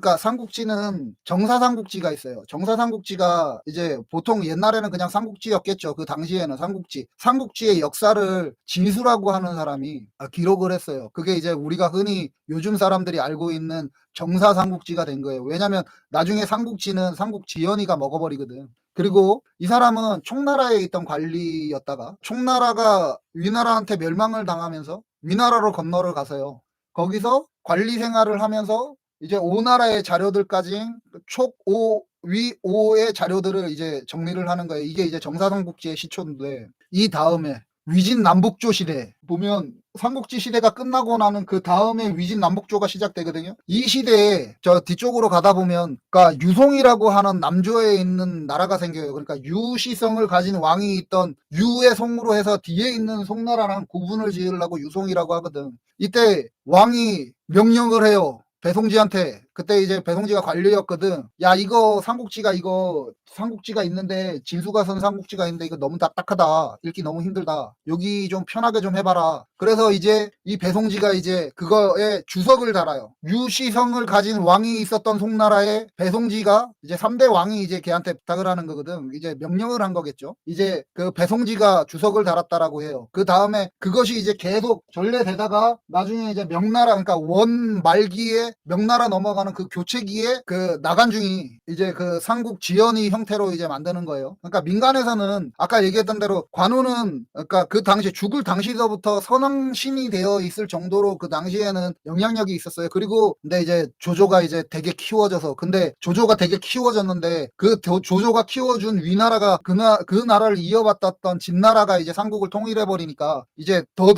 그러니까 삼국지는 정사삼국지가 있어요. 정사삼국지가 이제 보통 옛날에는 그냥 삼국지였겠죠. 그 당시에는 삼국지. 삼국지의 역사를 진수라고 하는 사람이 기록을 했어요. 그게 이제 우리가 흔히 요즘 사람들이 알고 있는 정사삼국지가 된 거예요. 왜냐면 나중에 삼국지는 삼국지연이가 먹어버리거든. 그리고 이 사람은 총나라에 있던 관리였다가 총나라가 위나라한테 멸망을 당하면서 위나라로 건너를 가서요. 거기서 관리 생활을 하면서 이제 오나라의 자료들까지 촉오 위오의 자료들을 이제 정리를 하는 거예요. 이게 이제 정사삼국지의 시초인데 이 다음에 위진남북조 시대 보면 삼국지 시대가 끝나고 나는 그 다음에 위진남북조가 시작되거든요. 이 시대에 저 뒤쪽으로 가다 보면 그러니까 유송이라고 하는 남조에 있는 나라가 생겨요. 그러니까 유시성을 가진 왕이 있던 유의 송으로 해서 뒤에 있는 송나라랑 구분을 지으려고 유송이라고 하거든. 이때 왕이 명령을 해요. 배송지한테. 그때 이제 배송지가 관리였거든. 야, 이거 삼국지가 있는데 진수가 선 삼국지가 있는데 이거 너무 딱딱하다. 읽기 너무 힘들다. 여기 좀 편하게 좀 해봐라. 그래서 이제 이 배송지가 이제 그거에 주석을 달아요. 유시성을 가진 왕이 있었던 송나라의 배송지가 이제 3대 왕이 이제 걔한테 부탁을 하는 거거든. 이제 명령을 한 거겠죠. 이제 그 배송지가 주석을 달았다라고 해요. 그 다음에 그것이 이제 계속 전래되다가 나중에 이제 명나라 그러니까 원 말기에 명나라 넘어가는 그 교체기에 그 나간중이 이제 그 삼국 지연이 형태로 이제 만드는 거예요. 그러니까 민간에서는 아까 얘기했던 대로 관우는 그러니까 그 당시 죽을 당시서부터 선왕신이 되어 있을 정도로 그 당시에는 영향력이 있었어요. 그리고 근데 이제 조조가 이제 되게 키워져서 근데 조조가 되게 키워졌는데 그 조조가 키워준 위나라가 그 나라를 이어받았던 진나라가 이제 삼국을 통일해 버리니까 이제 더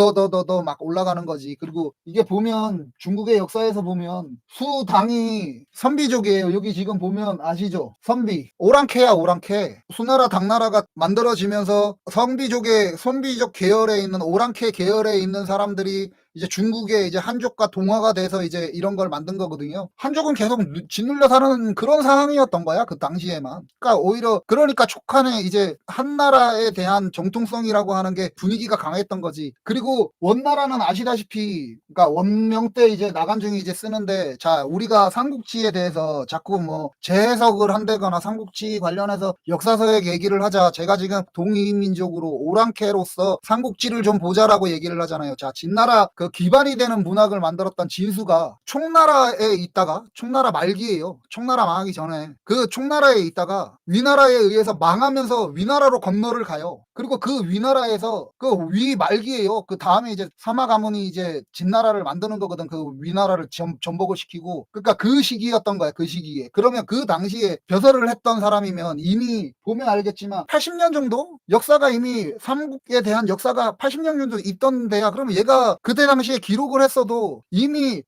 막 올라가는 거지. 그리고 이게 보면 중국의 역사에서 보면 수당이 선비족이에요. 여기 지금 보면 아시죠? 선비. 오랑캐야, 오랑캐. 수나라, 당나라가 만들어지면서 선비족 계열에 있는 오랑캐 계열에 있는 사람들이 이제 중국의 이제 한족과 동화가 돼서 이제 이런 걸 만든 거거든요. 한족은 계속 짓눌려 사는 그런 상황이었던 거야, 그 당시에만. 그러니까 오히려 그러니까 촉한의 이제 한나라에 대한 정통성이라고 하는 게 분위기가 강했던 거지. 그리고 원나라는 아시다시피 그러니까 원명 때 이제 나간중이 이제 쓰는데 자, 우리가 삼국지에 대해서 자꾸 뭐 재해석을 한다거나 삼국지 관련해서 역사서의 얘기를 하자. 제가 지금 동이민족으로 오랑캐로서 삼국지를 좀 보자라고 얘기를 하잖아요. 자, 진나라 그 기반이 되는 문학을 만들었던 진수가 총나라에 있다가 총나라 말기예요. 총나라 망하기 전에 그 총나라에 있다가 위나라에 의해서 망하면서 위나라로 건너를 가요. 그리고 그 위나라에서 그 위 말기예요. 그 다음에 이제 사마 가문이 이제 진나라를 만드는 거거든. 그 위나라를 전복을 시키고 그러니까 그 시기였던 거야. 그 시기에. 그러면 그 당시에 벼슬을 했던 사람이면 이미 보면 알겠지만 80년 정도 역사가 이미 삼국에 대한 역사가 80년 정도 있던 데야. 그러면 얘가 그때 당시에 기록을 했어도 이미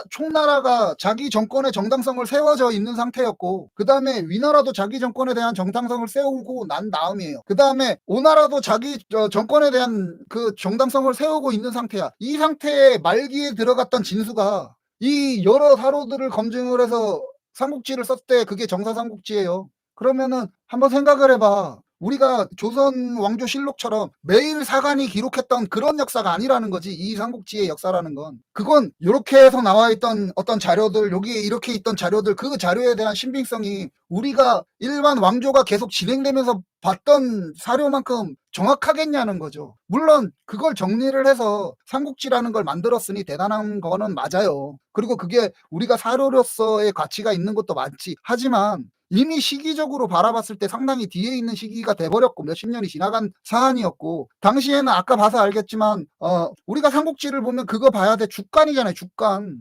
총나라가 자기 정권의 정당성을 세워져 있는 상태였고 그 다음에 위나라도 자기 정권에 대한 정당성을 세우고 난 다음이에요. 그 다음에 오나라도 자기 정권에 대한 그 정당성을 세우고 있는 상태야. 이 상태에 말기에 들어갔던 진수가 이 여러 사료들을 검증을 해서 삼국지를 썼을 때 그게 정사삼국지예요. 그러면은 한번 생각을 해봐. 우리가 조선 왕조 실록처럼 매일 사관이 기록했던 그런 역사가 아니라는 거지. 이 삼국지의 역사라는 건. 그건 이렇게 해서 나와 있던 어떤 자료들, 여기에 이렇게 있던 자료들, 그 자료에 대한 신빙성이 우리가 일반 왕조가 계속 진행되면서 봤던 사료만큼 정확하겠냐는 거죠. 물론 그걸 정리를 해서 삼국지라는 걸 만들었으니 대단한 거는 맞아요. 그리고 그게 우리가 사료로서의 가치가 있는 것도 맞지. 하지만 이미 시기적으로 바라봤을 때 상당히 뒤에 있는 시기가 돼버렸고 몇십 년이 지나간 사안이었고 당시에는 아까 봐서 알겠지만 우리가 삼국지를 보면 그거 봐야 돼. 주간이잖아요.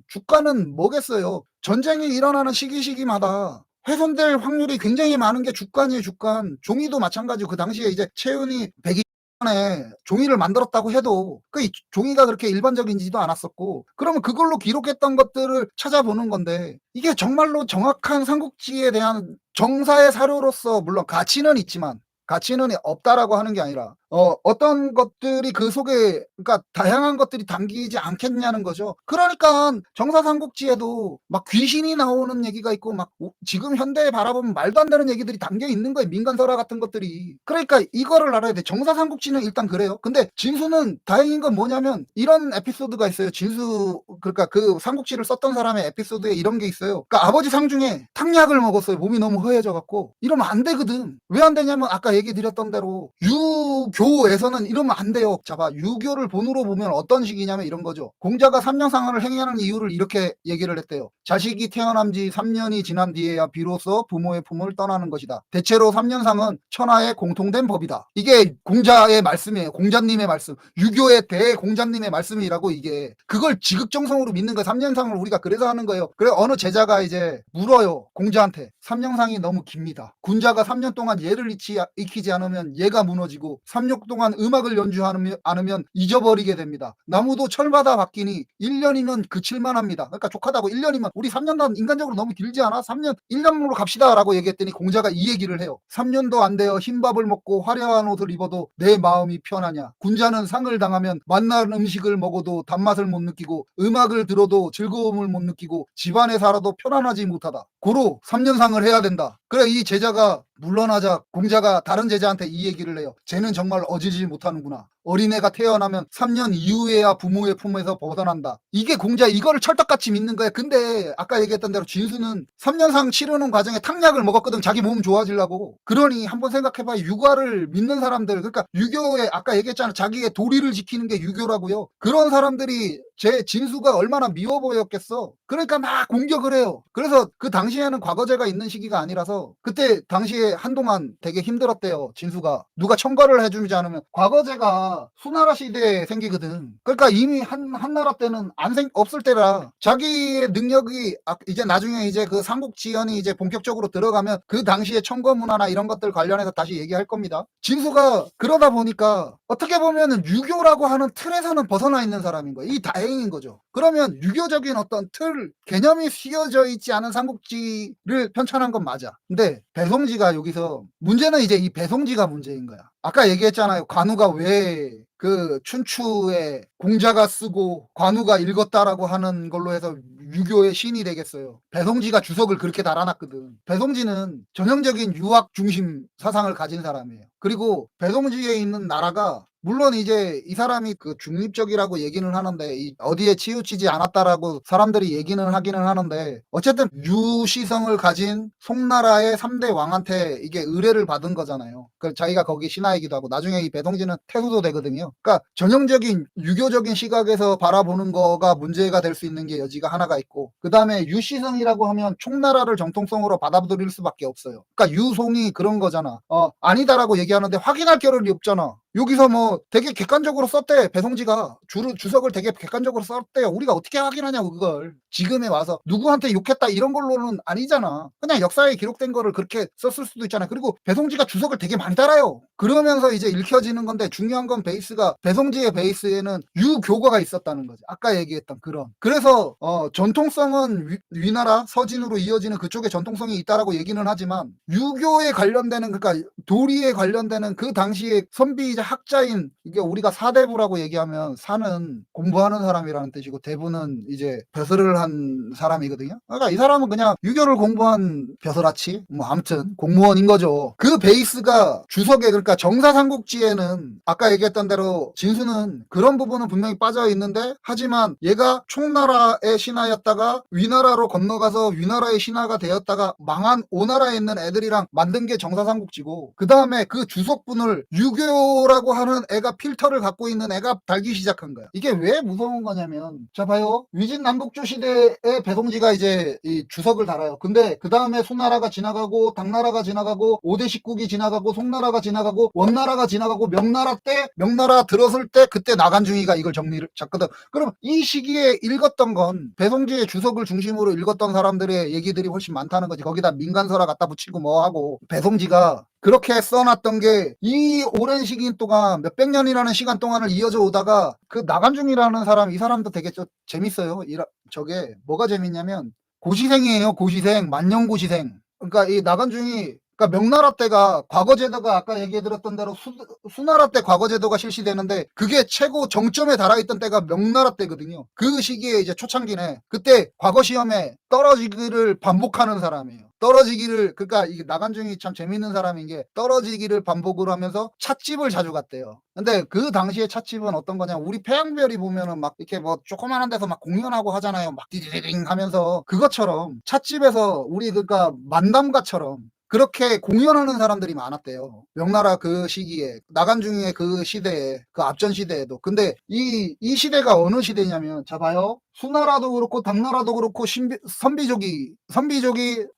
주간은 뭐겠어요. 전쟁이 일어나는 시기마다 훼손될 확률이 굉장히 많은 게 주간이에요. 주간. 종이도 마찬가지고 그 당시에 이제 채운이 100년에 종이를 만들었다고 해도 그 종이가 그렇게 일반적이지도 않았었고 그러면 그걸로 기록했던 것들을 찾아보는 건데 이게 정말로 정확한 삼국지에 대한 정사의 사료로서 물론 가치는 있지만 가치는 없다라고 하는 게 아니라 어떤 것들이 그 속에 그러니까 다양한 것들이 담기지 않겠냐는 거죠. 그러니까 정사삼국지에도 막 귀신이 나오는 얘기가 있고 막 지금 현대에 바라보면 말도 안 되는 얘기들이 담겨 있는 거예요. 민간설화 같은 것들이. 그러니까 이거를 알아야 돼. 정사삼국지는 일단 그래요. 근데 진수는 다행인 건 뭐냐면 이런 에피소드가 있어요. 진수 그러니까 그 삼국지를 썼던 사람의 에피소드에 이런 게 있어요. 그러니까 아버지 상중에 탕약을 먹었어요. 몸이 너무 허해져 갖고. 이러면 안 되거든. 왜 안 되냐면 아까 얘기 드렸던 대로 유교에서는 이러면 안 돼요. 자봐. 유교를 본으로 보면 어떤 식이냐면 이런 거죠. 공자가 3년상을 행하는 이유를 이렇게 얘기를 했대요. 자식이 태어난 지 3년이 지난 뒤에야 비로소 부모의 품을 떠나는 것이다. 대체로 3년상은 천하의 공통된 법이다. 이게 공자의 말씀이에요. 공자님의 말씀. 유교의 대공자님의 말씀이라고 이게. 그걸 지극정성으로 믿는 거예요. 3년상을 우리가 그래서 하는 거예요. 그래 어느 제자가 이제 물어요. 공자한테. 3년상이 너무 깁니다. 군자가 3년 동안 예를 익히지 않으면 예가 무너지고 3년 동안 음악을 연주하지 않으면 잊어버리게 됩니다. 나무도 철마다 바뀌니 1년이면 그칠만 합니다. 그러니까 족하다고 1년이면 우리 3년간 인간적으로 너무 길지 않아? 3년 1년으로 갑시다 라고 얘기했더니 공자가 이 얘기를 해요. 3년도 안 되어 흰밥을 먹고 화려한 옷을 입어도 내 마음이 편하냐. 군자는 상을 당하면 맛난 음식을 먹어도 단맛을 못 느끼고 음악을 들어도 즐거움을 못 느끼고 집안에 살아도 편안하지 못하다. 고로 3년상을 해야 된다. 그래 이 제자가 물러나자 공자가 다른 제자한테 이 얘기를 해요. 쟤는 정말 어지지 못하는구나. 어린애가 태어나면 3년 이후에야 부모의 품에서 벗어난다. 이게 공자 이거를 철떡같이 믿는 거야. 근데 아까 얘기했던 대로 진수는 3년상 치르는 과정에 탕약을 먹었거든. 자기 몸 좋아지려고. 그러니 한번 생각해봐. 육아를 믿는 사람들 그러니까 유교에 아까 얘기했잖아. 자기의 도리를 지키는 게 유교라고요. 그런 사람들이 제 진수가 얼마나 미워 보였겠어. 그러니까 막 공격을 해요. 그래서 그 당시에는 과거제가 있는 시기가 아니라서 그때 당시에 한동안 되게 힘들었대요. 진수가. 누가 청거를 해주지 않으면 과거제가 수나라 시대에 생기거든. 그러니까 이미 한나라 때는 없을 때라 자기의 능력이 이제 나중에 이제 그 삼국지연이 이제 본격적으로 들어가면 그 당시에 청거 문화나 이런 것들 관련해서 다시 얘기할 겁니다. 진수가 그러다 보니까 어떻게 보면은 유교라고 하는 틀에서는 벗어나 있는 사람인 거예요. 이 다행인 거죠. 그러면 유교적인 어떤 틀, 개념이 휘어져 있지 않은 삼국지를 편찬한 건 맞아. 근데 배송지가 여기서 문제는 이제 이 배송지가 문제인 거야. 아까 얘기했잖아요. 관우가 왜 그 춘추에 공자가 쓰고 관우가 읽었다라고 하는 걸로 해서 유교의 신이 되겠어요. 배송지가 주석을 그렇게 달아놨거든. 배송지는 전형적인 유학 중심 사상을 가진 사람이에요. 그리고 배송지에 있는 나라가 물론 이제 이 사람이 그 중립적이라고 얘기는 하는데 어디에 치우치지 않았다라고 사람들이 얘기는 하기는 하는데 어쨌든 유시성을 가진 송나라의 3대 왕한테 이게 의뢰를 받은 거잖아요. 그 자기가 거기 신하이기도 하고 나중에 이 배송지는 태수도 되거든요. 그러니까 전형적인 유교적인 시각에서 바라보는 거가 문제가 될 수 있는 게 여지가 하나가 있고 그 다음에 유시성이라고 하면 총나라를 정통성으로 받아들일 수밖에 없어요. 그러니까 유송이 그런 거잖아. 아니다라고 얘기하는데 확인할 겨를이 없잖아. 여기서 뭐 되게 객관적으로 썼대. 배송지가 주석을 되게 객관적으로 썼대요. 우리가 어떻게 확인하냐고 그걸. 지금에 와서 누구한테 욕했다 이런 걸로는 아니잖아. 그냥 역사에 기록된 거를 그렇게 썼을 수도 있잖아. 그리고 배송지가 주석을 되게 많이 달아요. 그러면서 이제 읽혀지는 건데 중요한 건 베이스가 배송지의 베이스에는 유교가가 있었다는 거지. 아까 얘기했던 그런. 그래서 전통성은 위나라 서진으로 이어지는 그쪽에 전통성이 있다라고 얘기는 하지만 유교에 관련되는 그러니까 도리에 관련되는 그 당시에 선비이자 학자인 이게 우리가 사대부라고 얘기하면 사는 공부하는 사람이라는 뜻이고 대부는 이제 벼슬을 한 사람이거든요. 그러니까 이 사람은 그냥 유교를 공부한 벼슬아치 뭐 아무튼 공무원인 거죠. 그 베이스가 주석에 그러니까 정사삼국지에는 아까 얘기했던 대로 진수는 그런 부분은 분명히 빠져 있는데 하지만 얘가 총나라의 신하였다가 위나라로 건너가서 위나라의 신하가 되었다가 망한 오나라에 있는 애들이랑 만든 게 정사삼국지고 그 다음에 그 주석분을 유교라고 하는 애가 필터를 갖고 있는 애가 달기 시작한 거야. 이게 왜 무서운 거냐면 자 봐요. 위진남북조 시대에 배송지가 이제 이 주석을 달아요. 근데 그 다음에 수나라가 지나가고 당나라가 지나가고 5대 19기 지나가고 송나라가 지나가고 원나라가 지나가고 명나라 들었을 때 그때 나간중이가 이걸 정리를 잡거든. 그럼 이 시기에 읽었던 건 배송지의 주석을 중심으로 읽었던 사람들의 얘기들이 훨씬 많다는 거지. 거기다 민간설화 갖다 붙이고 뭐 하고 배송지가 그렇게 써놨던 게 이 오랜 시기 동안 몇백 년이라는 시간 동안을 이어져 오다가 그 나간중이라는 사람 이 사람도 되게 재밌어요. 저게 뭐가 재밌냐면 고시생이에요. 고시생 만년고시생. 그러니까 이 나간중이 그러니까 명나라 때가 과거 제도가 아까 얘기해 드렸던 대로 수나라 때 과거 제도가 실시되는데 그게 최고 정점에 달아있던 때가 명나라 때거든요. 그 시기에 이제 초창기네. 그때 과거 시험에 떨어지기를 반복하는 사람이에요. 떨어지기를, 그러니까 이게 나간중이 참 재밌는 사람인 게 떨어지기를 반복을 하면서 찻집을 자주 갔대요. 근데 그 당시에 찻집은 어떤 거냐, 우리 태양별이 보면은 막 이렇게 뭐 조그만한 데서 막 공연하고 하잖아요. 막 디디딩 하면서, 그것처럼 찻집에서 우리 그러니까 만담가처럼 그렇게 공연하는 사람들이 많았대요. 명나라 그 시기에, 나간중의 그 시대에, 그 앞전 시대에도. 근데 이 시대가 어느 시대냐면, 자 봐요. 수나라도 그렇고 당나라도 그렇고 선비족이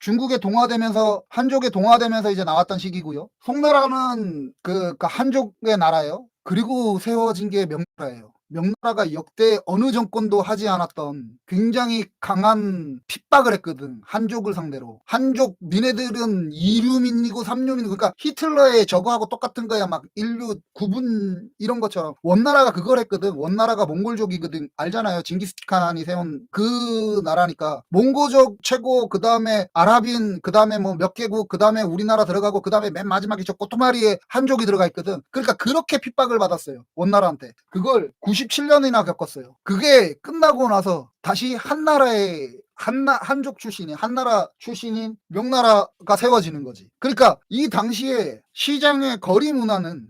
중국에 동화되면서, 한족에 동화되면서 이제 나왔던 시기고요. 송나라는 그 한족의 나라예요. 그리고 세워진 게 명나라예요. 명나라가 역대 어느 정권도 하지 않았던 굉장히 강한 핍박을 했거든. 한족을 상대로. 한족 니네들은 이류민이고 삼류민, 그러니까 히틀러의 저거하고 똑같은 거야. 막 인류 구분 이런 것처럼. 원나라가 그걸 했거든. 원나라가 몽골족이거든. 알잖아요. 징기스칸이 세운 그 나라니까. 몽고족 최고, 그 다음에 아랍인, 그 다음에 뭐 몇 개국, 그 다음에 우리나라 들어가고, 그 다음에 맨 마지막에 저 꼬투마리에 한족이 들어가 있거든. 그러니까 그렇게 핍박을 받았어요. 원나라한테. 그걸 97년이나 겪었어요. 그게 끝나고 나서 다시 한족 출신인, 한나라 출신인 명나라가 세워지는 거지. 그러니까 이 당시에 시장의 거리 문화는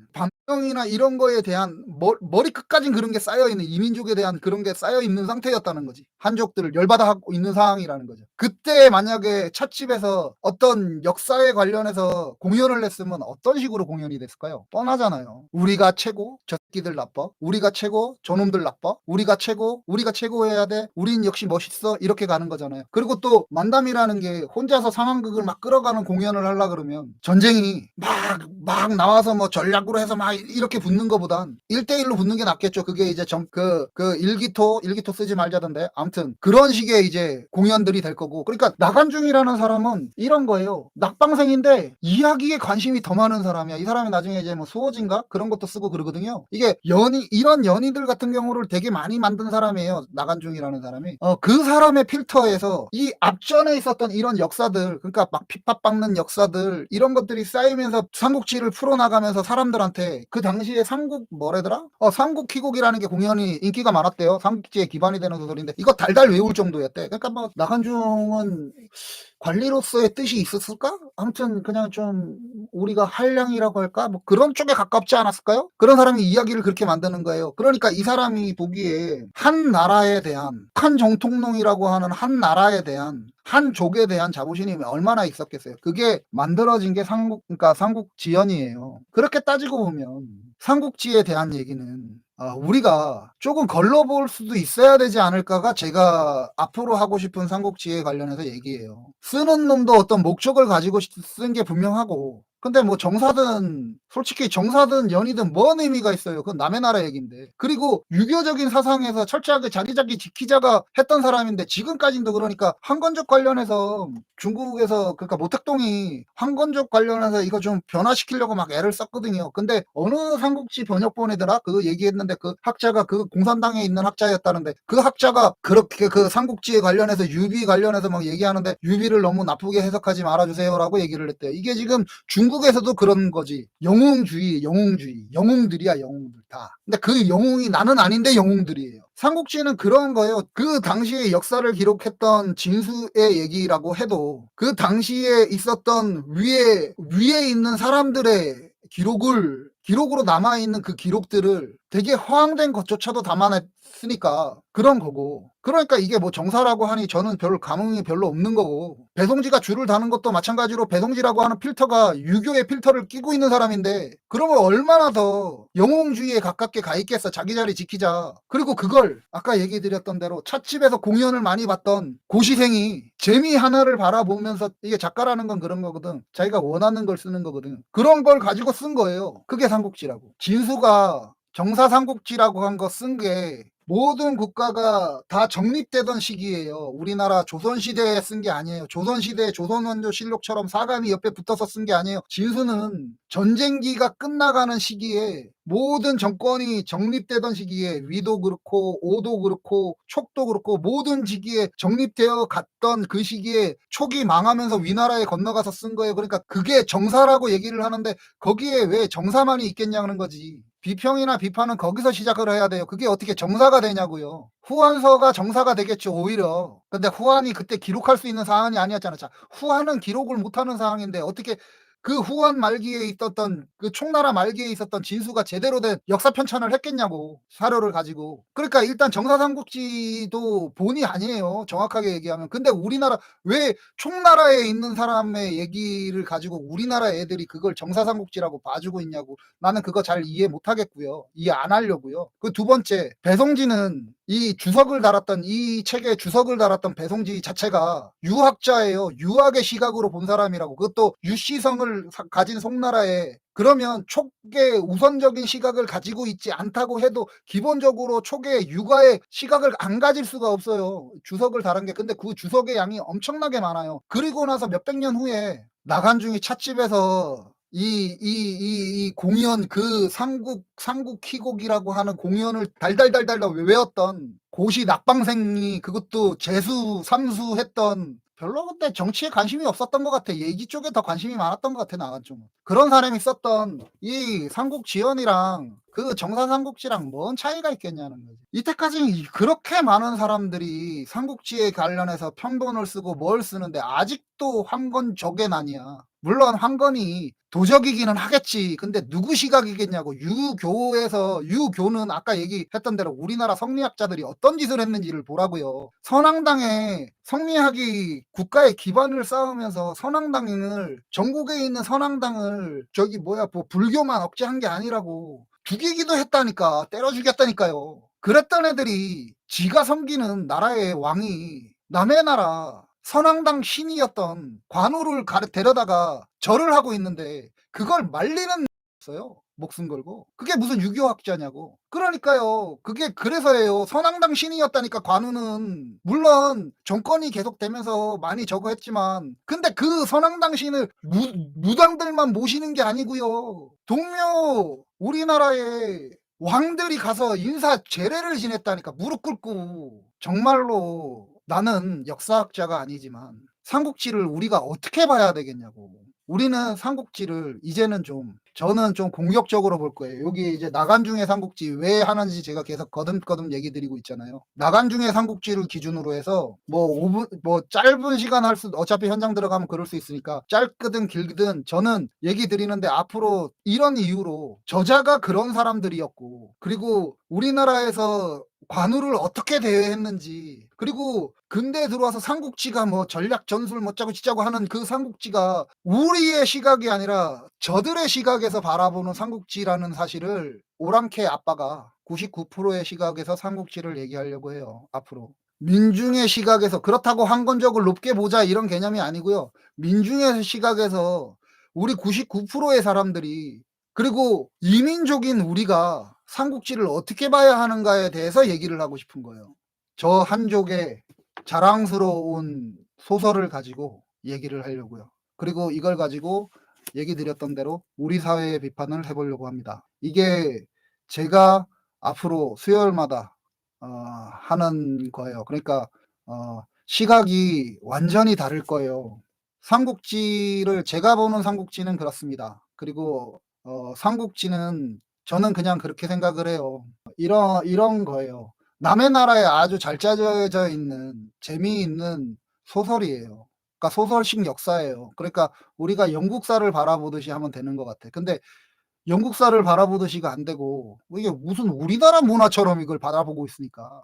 반영이나 이런 거에 대한 머리 끝까지 그런 게 쌓여있는, 이민족에 대한 그런 게 쌓여있는 상태였다는 거지. 한족들을 열받아 하고 있는 상황이라는 거죠. 그때 만약에 찻집에서 어떤 역사에 관련해서 공연을 했으면 어떤 식으로 공연이 됐을까요? 뻔하잖아요. 우리가 최고, 저 새끼들 나빠. 우리가 최고, 저놈들 나빠. 우리가 최고 해야 돼. 우린 역시 멋있어. 이렇게 가는 거잖아요. 그리고 또 만담이라는 게 혼자서 상황극을 막 끌어가는 공연을 하려 그러면 전쟁이 막 나와서 뭐 전략으로 해서 막 이렇게 붙는 거보단 1대1로 붙는 게 낫겠죠. 그게 이제 일기토 쓰지 말자던데. 아무튼 그런 식의 이제 공연들이 될 거고. 그러니까 나간중이라는 사람은 이런 거예요. 낙방생인데 이야기에 관심이 더 많은 사람이야. 이 사람이 나중에 이제 뭐 수호진가 그런 것도 쓰고 그러거든요. 이게 이런 연인들 같은 경우를 되게 많이 만든 사람이에요. 나간중이라는 사람이. 그 사람의 필터에서 이 앞전에 있었던 이런 역사들, 그러니까 막 핍박받는 역사들, 이런 것들이 쌓이면서 삼국지를 풀어나가면서 사람들한테 그 당시에 뭐래더라? 삼국희곡이라는 게 공연이 인기가 많았대요. 삼국지에 기반이 되는 소설인데 이거 달달 외울 정도였대. 그러니까 뭐 나간중은 관리로서의 뜻이 있었을까? 아무튼 그냥 좀 우리가 한량이라고 할까? 뭐 그런 쪽에 가깝지 않았을까요? 그런 사람이 이야기를 그렇게 만드는 거예요. 그러니까 이 사람이 보기에 한 나라에 대한, 한 정통농이라고 하는 한 나라에 대한, 한족에 대한 자부심이 얼마나 있었겠어요. 그게 만들어진 게 그러니까 삼국지연이에요. 그렇게 따지고 보면 삼국지에 대한 얘기는 우리가 조금 걸러볼 수도 있어야 되지 않을까가 제가 앞으로 하고 싶은 삼국지에 관련해서 얘기예요. 쓰는 놈도 어떤 목적을 가지고 쓴 게 분명하고, 근데 뭐 솔직히 정사든 연이든 뭔 의미가 있어요. 그건 남의 나라 얘기인데. 그리고 유교적인 사상에서 철저하게 자기 지키자가 했던 사람인데, 지금까지도 그러니까 황건적 관련해서 중국에서, 그러니까 모택동이 황건적 관련해서 이거 좀 변화시키려고 막 애를 썼거든요. 근데 어느 삼국지 번역본이더라? 그거 얘기했는데 그 학자가 그 공산당에 있는 학자였다는데, 그 학자가 그렇게 그 삼국지에 관련해서 유비 관련해서 막 얘기하는데 유비를 너무 나쁘게 해석하지 말아주세요라고 얘기를 했대요. 이게 지금 중국에서도 그런 거지. 영웅들이야, 영웅들 다. 근데 그 영웅이 나는 아닌데 영웅들이에요. 삼국지는 그런 거예요. 그 당시에 역사를 기록했던 진수의 얘기라고 해도 그 당시에 있었던 위에 있는 사람들의 기록으로 남아있는 그 기록들을 되게 허황된 것조차도 담아냈으니까 그런 거고. 그러니까 이게 뭐 정사라고 하니 저는 감흥이 별로 없는 거고, 배송지가 줄을 다는 것도 마찬가지로 배송지라고 하는 필터가 유교의 필터를 끼고 있는 사람인데, 그러면 얼마나 더 영웅주의에 가깝게 가 있겠어. 자기 자리 지키자. 그리고 그걸 아까 얘기 드렸던 대로 찻집에서 공연을 많이 봤던 고시생이 재미 하나를 바라보면서, 이게 작가라는 건 그런 거거든. 자기가 원하는 걸 쓰는 거거든. 그런 걸 가지고 쓴 거예요. 그게 삼국지라고. 진수가 정사삼국지라고 한 거 쓴 게 모든 국가가 다 정립되던 시기예요. 우리나라 조선시대에 쓴 게 아니에요. 조선시대 조선왕조실록처럼 사감이 옆에 붙어서 쓴 게 아니에요. 진수는 전쟁기가 끝나가는 시기에 모든 정권이 정립되던 시기에 위도 그렇고 오도 그렇고 촉도 그렇고 모든 시기에 정립되어 갔던 그 시기에 촉이 망하면서 위나라에 건너가서 쓴 거예요. 그러니까 그게 정사라고 얘기를 하는데 거기에 왜 정사만이 있겠냐는 거지. 비평이나 비판은 거기서 시작을 해야 돼요. 그게 어떻게 정사가 되냐고요. 후한서가 정사가 되겠죠, 오히려. 근데 후한이 그때 기록할 수 있는 사안이 아니었잖아. 자, 후한은 기록을 못하는 상황인데 어떻게 그 후한 말기에 있었던 그 총나라 말기에 있었던 진수가 제대로 된 역사 편찬을 했겠냐고, 사료를 가지고. 그러니까 일단 정사삼국지도 본이 아니에요, 정확하게 얘기하면. 근데 우리나라 왜 총나라에 있는 사람의 얘기를 가지고 우리나라 애들이 그걸 정사삼국지라고 봐주고 있냐고. 나는 그거 잘 이해 못하겠고요. 이해 안 하려고요. 그 두 번째, 배송지는 이 주석을 달았던, 이 책에 주석을 달았던 배송지 자체가 유학자예요. 유학의 시각으로 본 사람이라고. 그것도 유시성을 가진 송나라에. 그러면 촉의 우선적인 시각을 가지고 있지 않다고 해도 기본적으로 촉의 육아의 시각을 안 가질 수가 없어요. 주석을 달은 게. 근데 그 주석의 양이 엄청나게 많아요. 그리고 나서 몇백 년 후에 나간중이 찻집에서 이 공연, 그 삼국 희곡이라고 하는 공연을 달달달달 외웠던 고시 낙방생이 그것도 재수, 삼수 했던, 별로 그때 정치에 관심이 없었던 것 같아. 얘기 쪽에 더 관심이 많았던 것 같아, 나간중은. 그런 사람이 썼던 이 삼국지연이랑 그 정사삼국지랑 뭔 차이가 있겠냐는 거지. 이때까지 그렇게 많은 사람들이 삼국지에 관련해서 편본을 쓰고 뭘 쓰는데 아직도 황건 적외난이야. 물론 황건이 도적이기는 하겠지. 근데 누구 시각이겠냐고. 유교는 아까 얘기했던 대로 우리나라 성리학자들이 어떤 짓을 했는지를 보라고요. 선왕당에 성리학이 국가의 기반을 쌓으면서 선왕당을, 전국에 있는 선왕당을 뭐 불교만 억제한 게 아니라고 죽이기도 했다니까. 때려 죽였다니까요. 그랬던 애들이 지가 섬기는 나라의 왕이 남의 나라 선왕당 신이었던 관우를 데려다가 절을 하고 있는데 그걸 말리는 없어요. 목숨 걸고. 그게 무슨 유교학자냐고. 그러니까요. 그게 그래서예요. 선왕당 신이었다니까, 관우는. 물론 정권이 계속되면서 많이 저거 했지만, 근데 그 선왕당 신을 무당들만 모시는 게 아니고요. 동묘 우리나라에 왕들이 가서 인사 제례를 지냈다니까. 무릎 꿇고. 정말로 나는 역사학자가 아니지만 삼국지를 우리가 어떻게 봐야 되겠냐고. 우리는 삼국지를 이제는 저는 좀 공격적으로 볼 거예요. 여기 이제 나간중의 삼국지 왜 하는지 제가 계속 거듭거듭 얘기 드리고 있잖아요. 나간중의 삼국지를 기준으로 해서 뭐 5분, 뭐 짧은 시간 어차피 현장 들어가면 그럴 수 있으니까 짧거든 길든 저는 얘기 드리는데, 앞으로 이런 이유로 저자가 그런 사람들이었고, 그리고 우리나라에서 관우를 어떻게 대했는지, 그리고 근대에 들어와서 삼국지가 뭐 전략 전술 뭐 짜고 지짜고 하는 그 삼국지가 우리의 시각이 아니라 저들의 시각에서 바라보는 삼국지라는 사실을 오랑캐 아빠가 99%의 시각에서 삼국지를 얘기하려고 해요. 앞으로 민중의 시각에서. 그렇다고 황건적을 높게 보자 이런 개념이 아니고요. 민중의 시각에서 우리 99%의 사람들이, 그리고 이민족인 우리가 삼국지를 어떻게 봐야 하는가에 대해서 얘기를 하고 싶은 거예요. 저 한족의 자랑스러운 소설을 가지고 얘기를 하려고요. 그리고 이걸 가지고 얘기 드렸던 대로 우리 사회의 비판을 해보려고 합니다. 이게 제가 앞으로 수요일마다 하는 거예요. 그러니까 시각이 완전히 다를 거예요. 삼국지를, 제가 보는 삼국지는 그렇습니다. 그리고 삼국지는 저는 그냥 그렇게 생각을 해요. 이런 거예요. 남의 나라에 아주 잘 짜여져 있는 재미있는 소설이에요. 그러니까 소설식 역사예요. 그러니까 우리가 영국사를 바라보듯이 하면 되는 것 같아. 근데 영국사를 바라보듯이가 안 되고, 이게 무슨 우리나라 문화처럼 이걸 바라보고 있으니까